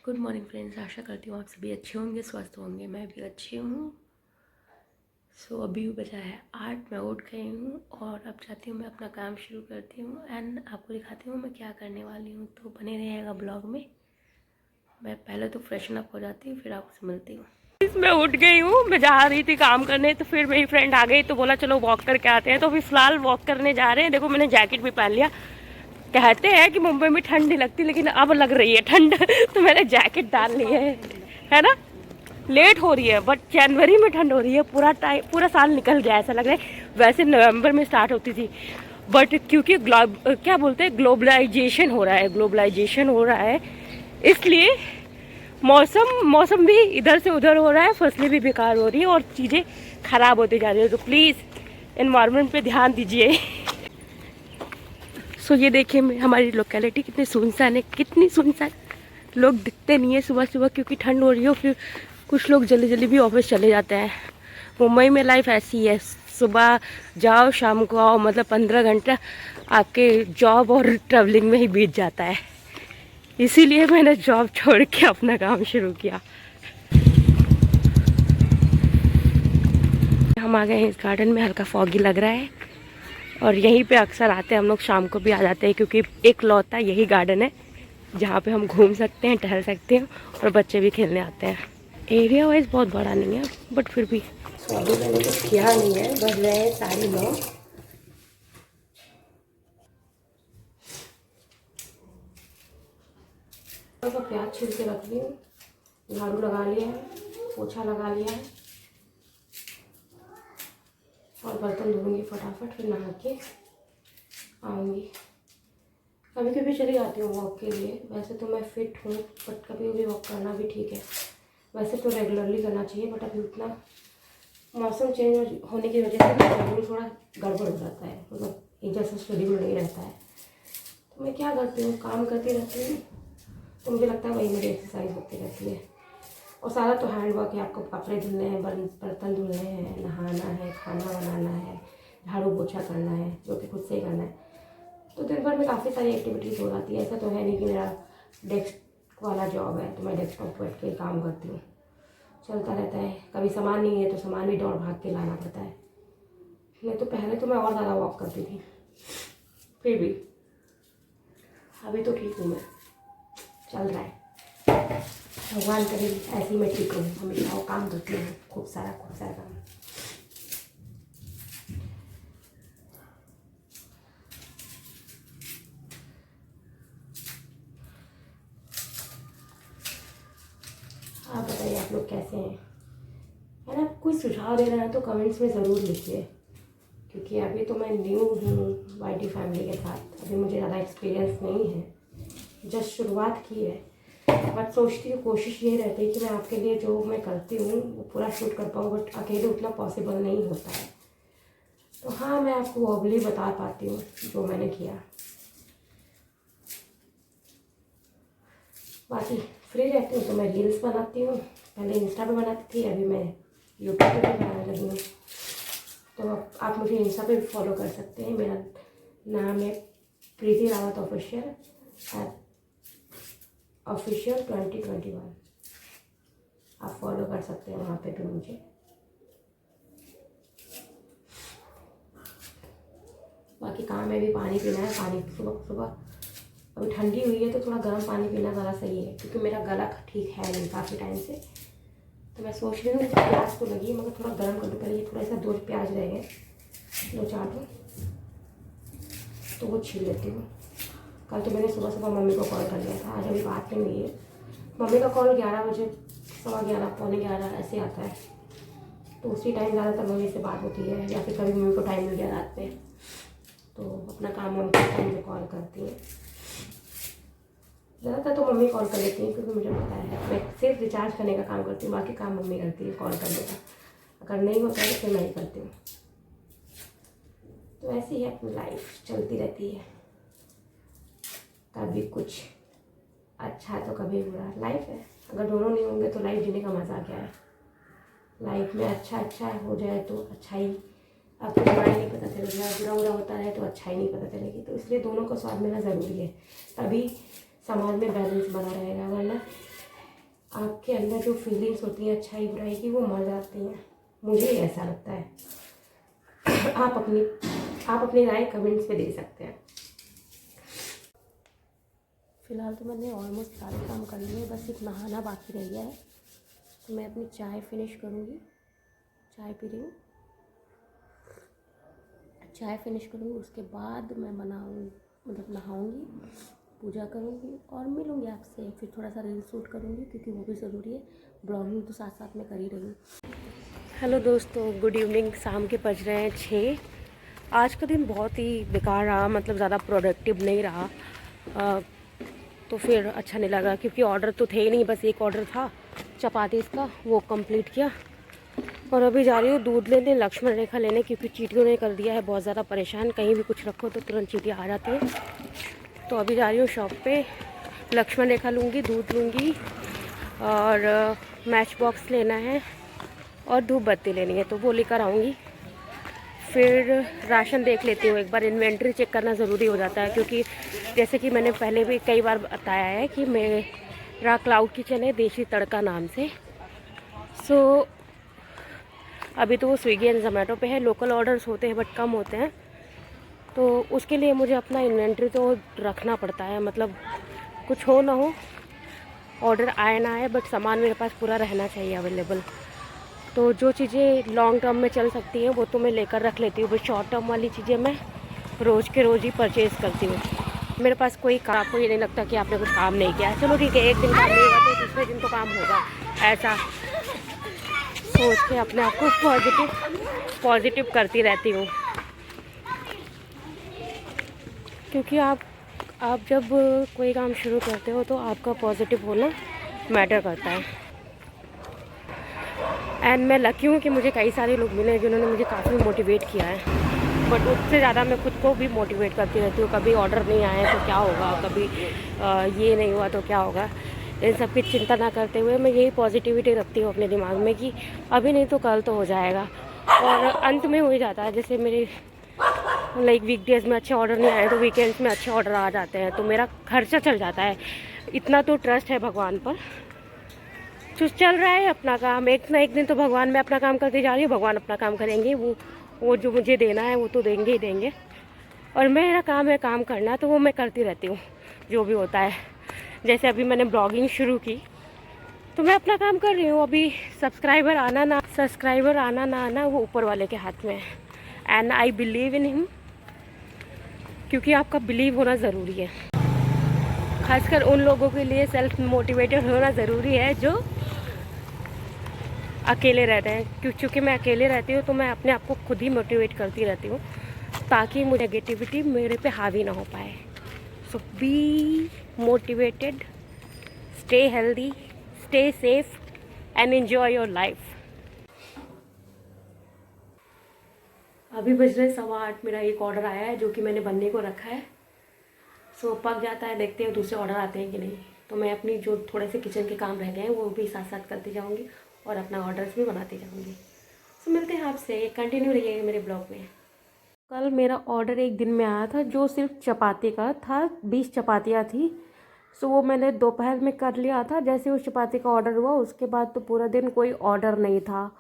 Good morning friends, आशा करती हूँ आप सभी अच्छे होंगे, स्वस्थ होंगे। मैं भी अच्छी हूँ। अभी बजा है 8, मैं उठ गई हूँ और अब चाहती हूँ मैं अपना काम शुरू करती हूँ एंड आपको दिखाती हूँ मैं क्या करने वाली हूँ। तो बने रहिएगा ब्लॉग में। मैं पहले तो फ्रेशन अप हो जाती हूँ, फिर आपसे मिलती हूँ। मैं उठ गई हूँ, मैं जा रही थी काम करने, तो फिर मेरी फ्रेंड आ गई तो बोला चलो वॉक करके आते हैं। तो अभी फ़िलहाल वॉक करने जा रहे हैं। देखो मैंने जैकेट भी पहन लिया। कहते हैं कि मुंबई में ठंड नहीं लगती, लेकिन अब लग रही है ठंड तो मैंने जैकेट डाल ली है ना। लेट हो रही है बट जनवरी में ठंड हो रही है। पूरा साल निकल गया ऐसा लग रहा है। वैसे नवंबर में स्टार्ट होती थी बट क्योंकि क्या बोलते हैं ग्लोबलाइजेशन हो रहा है इसलिए मौसम भी इधर से उधर हो रहा है, फसलें भी बेकार हो रही है और चीज़ें ख़राब होती जा रही है। तो प्लीज़ एनवायरनमेंट पे ध्यान दीजिए। ये देखिए हमारी लोकेलिटी कितनी सुनसान है, कितनी सुनसान। लोग दिखते नहीं है सुबह सुबह क्योंकि ठंड हो रही है। फिर कुछ लोग जल्दी जल्दी भी ऑफिस चले जाते हैं। मुंबई में लाइफ ऐसी है, सुबह जाओ शाम को आओ, मतलब 15 घंटा आपके जॉब और ट्रैवलिंग में ही बीत जाता है। इसीलिए मैंने जॉब छोड़ के अपना काम शुरू किया। हम आ गए हैं इस गार्डन में, हल्का फॉगी लग रहा है और यहीं पे अक्सर आते हैं हम लोग। शाम को भी आ जाते हैं क्योंकि एक लौता यही गार्डन है जहाँ पे हम घूम सकते हैं, टहल सकते हैं और बच्चे भी खेलने आते हैं। एरिया वाइज बहुत बड़ा नहीं है बट फिर भी अभी मैंने कुछ किया नहीं है। बस रहे 9:30। तो प्याज छील के रख ली हूँ, झाड़ू लगा लिया है, पोछा लगा लिया है और बर्तन धोऊंगी फटाफट, फिर नहा के आऊँगी। कभी कभी चली जाती हूँ वॉक के लिए। वैसे तो मैं फिट हूँ बट कभी कभी वॉक करना भी ठीक है। वैसे तो रेगुलरली करना चाहिए बट अभी उतना मौसम चेंज होने की वजह से शेड्यूल थोड़ा गड़बड़ हो जाता है, मतलब एक जैसा शेड्यूल नहीं रहता है। तो मैं क्या करती हूँ, काम करती रहती हूँ तो मुझे लगता है वही मेरी एक्सरसाइज होती रहती है। और सारा तो हैंड वर्क है, आपको कपड़े धुलने हैं, बर्तन धुलने हैं, नहाना है, खाना बनाना है, झाड़ू पोछा करना है, जो कि खुद से ही करना है। तो दिन भर में काफ़ी सारी एक्टिविटीज़ हो जाती है। ऐसा तो है नहीं कि मेरा डेस्क वाला जॉब है तो मैं डेस्कटॉप पर बैठ के काम करती हूँ, चलता रहता है। कभी सामान नहीं है तो सामान भी दौड़ भाग के लाना पड़ता है। नहीं तो पहले तो मैं और ज़्यादा वॉक करती थी, फिर भी अभी तो ठीक हूँ मैं, चल रहा है। भगवान करे ऐसी मैं ठीक हूँ, हमेशा वो काम करती हूँ, खूब सारा काम। आप बताइए आप लोग कैसे हैं, है ना। कोई सुझाव देना है तो कमेंट्स में ज़रूर लिखिए क्योंकि अभी तो मैं न्यू हूँ वाईटी फैमिली के साथ। अभी मुझे ज़्यादा एक्सपीरियंस नहीं है, जस्ट शुरुआत की है। बट सोचती हूँ, कोशिश ये रहती है कि मैं आपके लिए जो मैं करती हूँ वो पूरा शूट कर पाऊँ, बट अकेले उतना पॉसिबल नहीं होता है। तो हाँ, मैं आपको वर्बली बता पाती हूँ जो मैंने किया। बाकी फ्री रहती हूँ तो मैं रील्स बनाती हूँ। पहले इंस्टा पे बनाती थी, अभी मैं यूट्यूब पे भी बनाने लगी हूँ। तो आप मुझे इंस्टा पे भी फॉलो कर सकते हैं। मेरा नाम है प्रीति रावत ऑफिशियल 2021। आप फॉलो कर सकते हैं वहाँ पे भी मुझे। बाकी काम में भी पानी पीना है, पानी सुबह अभी ठंडी हुई है तो थोड़ा गर्म पानी पीना ज़्यादा सही है क्योंकि मेरा गला ठीक है नहीं काफ़ी टाइम से। तो मैं सोच रही हूँ प्याज तो लगी मगर थोड़ा गर्म कर दूँ पहले। ये थोड़ा सा 2 प्याज रह गए, 2-4 तो वो छील लेती हूँ। कल तो मैंने सुबह मम्मी को कॉल कर लिया था, आज अभी बात नहीं हुई है। मम्मी का कॉल 11 बजे, 11:15, पौने 11 ऐसे आता है। तो उसी टाइम ज़्यादातर मम्मी से बात होती है या फिर कभी मम्मी को टाइम मिल गया रात में तो अपना काम वाम करके मुझे कॉल करती है। ज़्यादातर तो मम्मी कॉल कर लेती हैं क्योंकि मुझे पता है मैं सिर्फ रिचार्ज करने का काम करती हूँ, बाकी काम मम्मी करती है कॉल करने का। अगर नहीं होता है तो फिर मैं ही करती हूँ। तो ऐसी है अपनी लाइफ, चलती रहती है। कभी कुछ अच्छा तो कभी बुरा, लाइफ है। अगर दोनों नहीं होंगे तो लाइफ जीने का मज़ा क्या है। लाइफ में अच्छा हो जाए तो अच्छा ही, आपको बुरा ही नहीं पता चलेगा, बुरा होता है तो अच्छा ही नहीं पता चलेगी। तो इसलिए दोनों का स्वाद मिलना ज़रूरी है, तभी समाज में बैलेंस बना रहेगा। वरना आपके अंदर जो फीलिंग्स होती हैं अच्छाई बुराई की, वो मर जाती हैं, मुझे ऐसा लगता है। आप अपनी राय कमेंट्स में दे सकते हैं। फ़िलहाल तो मैंने ऑलमोस्ट सारे काम कर लिए, बस एक नहाना बाकी रह गया है। तो मैं अपनी चाय फिनिश करूँगी, चाय पी रही हूँ, चाय फिनिश करूँगी, उसके बाद मैं नहाऊँगी, पूजा करूँगी और मिलूँगी आपसे। फिर थोड़ा सा रील शूट करूँगी क्योंकि वो भी ज़रूरी है, ब्लॉगिंग तो साथ साथ में कर ही रही हूँ। हेलो दोस्तों, गुड इवनिंग। शाम के बज रहे हैं 6। आज का दिन बहुत ही बेकार रहा, मतलब ज़्यादा प्रोडक्टिव नहीं रहा। तो फिर अच्छा नहीं लगा क्योंकि ऑर्डर तो थे ही नहीं, बस एक ऑर्डर था चपाती का, वो कंप्लीट किया। और अभी जा रही हूँ दूध लेने, लक्ष्मण रेखा लेने, क्योंकि चींटियों ने कर दिया है बहुत ज़्यादा परेशान। कहीं भी कुछ रखो तो तुरंत चींटियाँ आ जाती हैं। तो अभी जा रही हूँ शॉप पे, लक्ष्मण रेखा लूँगी, दूध लूँगी और मैच बॉक्स लेना है और धूप बत्ती लेनी है, तो वो लेकर आऊँगी। फिर राशन देख लेती हूँ, एक बार इन्वेंट्री चेक करना ज़रूरी हो जाता है, क्योंकि जैसे कि मैंने पहले भी कई बार बताया है कि मेरा क्लाउड किचन है देसी तड़का नाम से। सो अभी तो वो स्विगी एंड जोमेटो पे है, लोकल ऑर्डर्स होते हैं बट कम होते हैं, तो उसके लिए मुझे अपना इन्वेंट्री तो रखना पड़ता है। मतलब कुछ हो ना हो, ऑर्डर आए ना आए, बट सामान मेरे पास पूरा रहना चाहिए अवेलेबल। तो जो चीज़ें लॉन्ग टर्म में चल सकती हैं वो तो मैं लेकर रख लेती हूँ, बट शॉर्ट टर्म वाली चीज़ें मैं रोज़ के रोज़ ही परचेज़ करती हूँ। मेरे पास कोई काम, आपको ये नहीं लगता कि आपने कुछ काम नहीं किया, चलो ठीक है, एक दिन काम नहीं होगा तो दूसरे दिन तो काम होगा, ऐसा सोच के अपने आप को पॉजिटिव करती रहती हूँ। क्योंकि आप जब कोई काम शुरू करते हो तो आपका पॉजिटिव होना मैटर करता है। एंड मैं लकी हूँ कि मुझे कई सारे लोग मिले जिन्होंने मुझे काफ़ी मोटिवेट किया है, बट उससे ज़्यादा मैं खुद को भी मोटिवेट करती रहती हूँ। कभी ऑर्डर नहीं आए तो क्या होगा, कभी ये नहीं हुआ तो क्या होगा, इन सब की चिंता ना करते हुए मैं यही पॉजिटिविटी रखती हूँ अपने दिमाग में कि अभी नहीं तो कल तो हो जाएगा। और अंत में हो ही जाता है। जैसे मेरे वीकडेज़ में अच्छे ऑर्डर नहीं आए तो वीकेंड्स में अच्छे ऑर्डर आ जाते हैं, तो मेरा खर्चा चल जाता है। इतना तो ट्रस्ट है भगवान पर, जो चल रहा है अपना काम। एक ना एक दिन तो भगवान, मैं अपना काम करती जा रही हूँ, भगवान अपना काम करेंगे, वो जो मुझे देना है वो तो देंगे ही देंगे। और मेरा काम है काम करना, तो वो मैं करती रहती हूँ जो भी होता है। जैसे अभी मैंने ब्लॉगिंग शुरू की तो मैं अपना काम कर रही हूँ। अभी सब्सक्राइबर आना ना आना वो ऊपर वाले के हाथ में है। And I believe in him, क्योंकि आपका बिलीव होना ज़रूरी है। खासकर उन लोगों के लिए सेल्फ मोटिवेटेड होना ज़रूरी है जो अकेले रहते हैं। क्योंकि मैं अकेले रहती हूँ तो मैं अपने आप को खुद ही मोटिवेट करती रहती हूँ, ताकि मुझे नेगेटिविटी मेरे पे हावी ना हो पाए। So be motivated, stay healthy, stay safe and enjoy your life. अभी बज रहे 8:15, मेरा एक ऑर्डर आया है जो कि मैंने बनने को रखा है। सो पक जाता है, देखते हैं दूसरे ऑर्डर आते हैं कि नहीं। तो मैं अपनी जो थोड़े से किचन के काम रह गए हैं वो भी साथ साथ करती जाऊँगी और अपना ऑर्डर्स भी बनाती जाऊँगी। सो मिलते हैं आपसे, कंटिन्यू रहिएगा मेरे ब्लॉग में। कल मेरा ऑर्डर एक दिन में आया था जो सिर्फ चपाती का था, 20 चपातियाँ थी। सो वो मैंने दोपहर में कर लिया था। जैसे उस चपाती का ऑर्डर हुआ उसके बाद तो पूरा दिन कोई ऑर्डर नहीं था।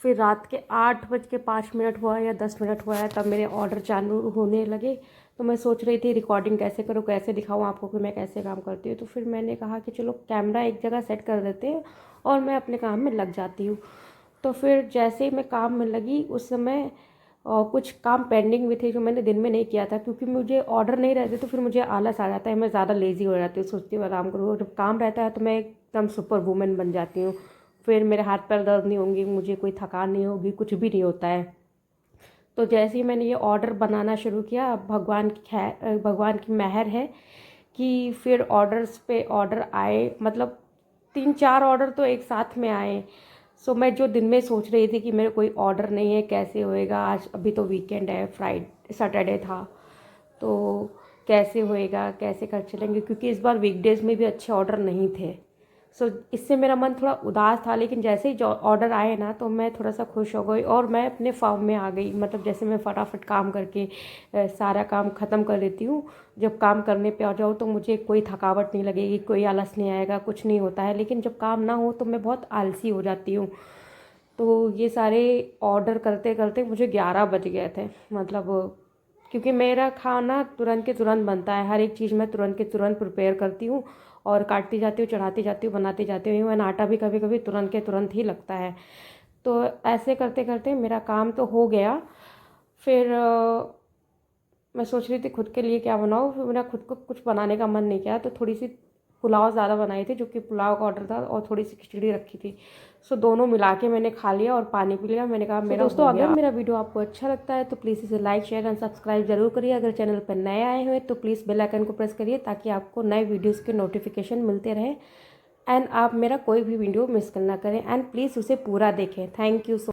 फिर रात के 8:05 हुआ या 10 मिनट हुआ है तब मेरे ऑर्डर चालू होने लगे। तो मैं सोच रही थी रिकॉर्डिंग कैसे करूँ, कैसे दिखाऊँ आपको कि मैं कैसे काम करती हूँ। तो फिर मैंने कहा कि चलो कैमरा एक जगह सेट कर देते हैं और मैं अपने काम में लग जाती हूँ। तो फिर जैसे ही मैं काम में लगी उस समय कुछ काम पेंडिंग भी थे जो मैंने दिन में नहीं किया था, क्योंकि मुझे ऑर्डर नहीं रहते तो फिर मुझे आलस आ जाता है, मैं ज़्यादा लेज़ी हो जाती हूँ, सोचती हूँ आराम करूँ। जब काम रहता है तो मैं एकदम सुपर वूमेन बन जाती हूँ। फिर मेरे हाथ पैर दर्द नहीं होंगी, मुझे कोई थकान नहीं होगी, कुछ भी नहीं होता है। तो जैसे ही मैंने ये ऑर्डर बनाना शुरू किया, भगवान की मेहर है कि फिर ऑर्डर्स पे ऑर्डर आए। मतलब 3-4 ऑर्डर तो एक साथ में आए। सो मैं जो दिन में सोच रही थी कि मेरे कोई ऑर्डर नहीं है, कैसे होएगा, आज अभी तो वीकेंड है, सैटरडे था, तो कैसे होएगा, कैसे कर चलेंगे, क्योंकि इस बार वीकडेज़ में भी अच्छे ऑर्डर नहीं थे। सो इससे मेरा मन थोड़ा उदास था, लेकिन जैसे ही जो ऑर्डर आए ना तो मैं थोड़ा सा खुश हो गई और मैं अपने फॉर्म में आ गई। मतलब जैसे मैं फटाफट काम करके सारा काम ख़त्म कर लेती हूँ। जब काम करने पे आ जाओ तो मुझे कोई थकावट नहीं लगेगी, कोई आलस नहीं आएगा, कुछ नहीं होता है। लेकिन जब काम ना हो तो मैं बहुत आलसी हो जाती हूँ। तो ये सारे ऑर्डर करते करते मुझे 11 बज गए थे। मतलब क्योंकि मेरा खाना तुरंत के तुरंत बनता है, हर एक चीज़ मैं तुरंत के तुरंत प्रिपेयर करती हूँ और काटती जाती हूँ, चढ़ाती जाती हूँ, बनाती जाती हूँ। इवन आटा भी कभी कभी तुरंत के तुरंत ही लगता है। तो ऐसे करते करते मेरा काम तो हो गया। फिर मैं सोच रही थी खुद के लिए क्या बनाऊँ, फिर मेरा खुद को कुछ बनाने का मन नहीं किया, तो थोड़ी सी पुलाव ज़्यादा बनाई थी, जो कि पुलाव का ऑर्डर था, और थोड़ी सी खिचड़ी रखी थी। सो दोनों मिला के मैंने खा लिया और पानी पी लिया। मैंने कहा मेरा दोस्तों, अगर मेरा वीडियो आपको अच्छा लगता है तो प्लीज़ इसे लाइक, शेयर एंड सब्सक्राइब जरूर करिए। अगर चैनल पर नए आए हुए तो प्लीज़ बेल आइकन को प्रेस करिए, ताकि आपको नए वीडियोज़ के नोटिफिकेशन मिलते रहें एंड आप मेरा कोई भी वीडियो मिस करना करें। एंड प्लीज़ उसे पूरा देखें। Thank you so